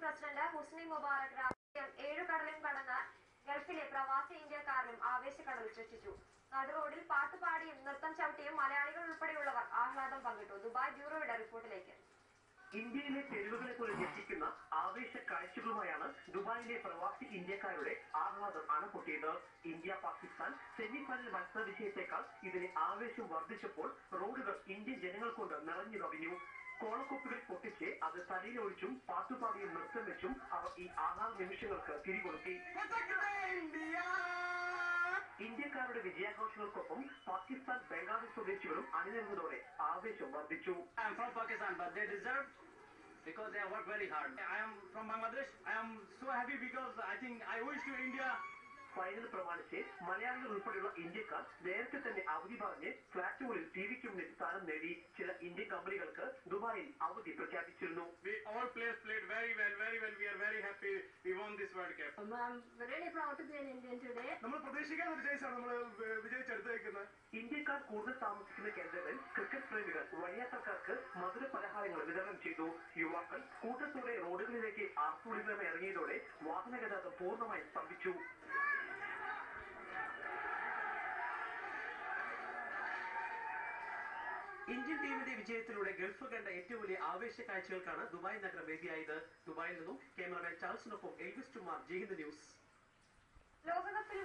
President Husni Mubarak രാഷ്ട്രീയം 7 കടലും കടന്ന് ഗൾഫിലെ പ്രവാസി ഇന്ത്യക്കാരിലും ആവേശക്കടൽ സൃഷ്ടിച്ചു. നടുറോഡിൽ പാട്ടുപാടിയും നൃത്തം ചവിട്ടിയും മലയാളികൾ ഉൾപ്പെടെയുള്ളവർ ആഹ്ലാദം പങ്കിട്ടു. ദുബായ് ബ്യൂറോയുടെ റിപ്പോർട്ടിലേക്ക്. ഇന്ത്യയിലെ തെരുവുകളെ പോലെ ഞെട്ടിക്കുന്ന ആവേശ കാഴ്ചകളുമായാണ് ദുബായിലെ പ്രവാസി ഇന്ത്യക്കാരുടെ ആഹ്ലാദം അണപൊട്ടിയത്. ഇന്ത്യ പാകിസ്ഥാൻ സെമിഫൈനൽ മത്സര വിജയത്തെക്കാൾ ഇതിന് ആവേശം വർദ്ധിച്ചപ്പോൾ റോഡുകൾ ഇന്ത്യൻ ജനങ്ങൾ കൊണ്ട് നിറഞ്ഞു കവിഞ്ഞു. കോളക്കൊപ്പുകൾ പൊട്ടിച്ച് അത് തലയിലൊഴിച്ചും പാട്ടുപാടിയും നൃത്തം വെച്ചും അവർ ഈ ആഹ്ലാദ നിമിഷങ്ങൾക്ക് തിരികൊളുത്തി. ഇന്ത്യക്കാരുടെ വിജയാഘോഷങ്ങൾക്കൊപ്പം പാകിസ്ഥാൻ ബംഗ്ലാദേശ് സ്വദേശികളും അണിനിരന്നതോടെ ആവേശം വർദ്ധിച്ചു. Because they have worked very hard. I am from Bangladesh. I am so happy because I wish to India. Final പ്രമാണിച്ച് മലയാളികൾ ഉൾപ്പെടെയുള്ള ഇന്ത്യക്കാർ നേരത്തെ തന്നെ അവധി പറഞ്ഞ് ഫ്ളാറ്റുകളിൽ ടിവിക്ക് മുന്നിൽ സ്ഥാനം നേടി. ചില ഇന്ത്യൻ കമ്പനികൾക്ക് ദുബായിൽ അവധി പ്രഖ്യാപിച്ചിരുന്നു. All players played very well. We are very happy. We won this World Cup. I'm really proud to be an Indian today. നമ്മൾ പ്രതീക്ഷിക്കാത്ത ഒരു ജയമാണ് നമ്മൾ വിജയിച്ചെടുത്തേക്കുന്നത്. ഇന്ത്യക്കാർ കൂടുതൽ താമസിക്കുന്ന കേന്ദ്രങ്ങളിൽ ക്രിക്കറ്റ് പ്രേമികൾ വഴിയാത്രക്കാർക്ക് മധുര പലഹാരങ്ങൾ വിതരണം ചെയ്തു. യുവാക്കൾ കൂട്ടത്തോടെ റോഡുകളിലേക്ക് ആർപ്പുവിളികളെ ഇറങ്ങിയതോടെ വാഹന ഗതാഗതം പൂർണ്ണമായും സ്തംഭിച്ചു. ഇന്ത്യൻ ടീമിന്റെ വിജയത്തിലൂടെ ഗൾഫ് കണ്ട ഏറ്റവും വലിയ ആവേശ കാഴ്ചകൾക്കാണ് ദുബായ് നഗരം വേദിയായത്. ദുബായിൽ നിന്നും ക്യാമറമാൻ ചാൾസിനൊപ്പം എൽവിസ് കുമാർ, ജയ്ഹിന്ദ് ന്യൂസ്. ലോകകപ്പിൽ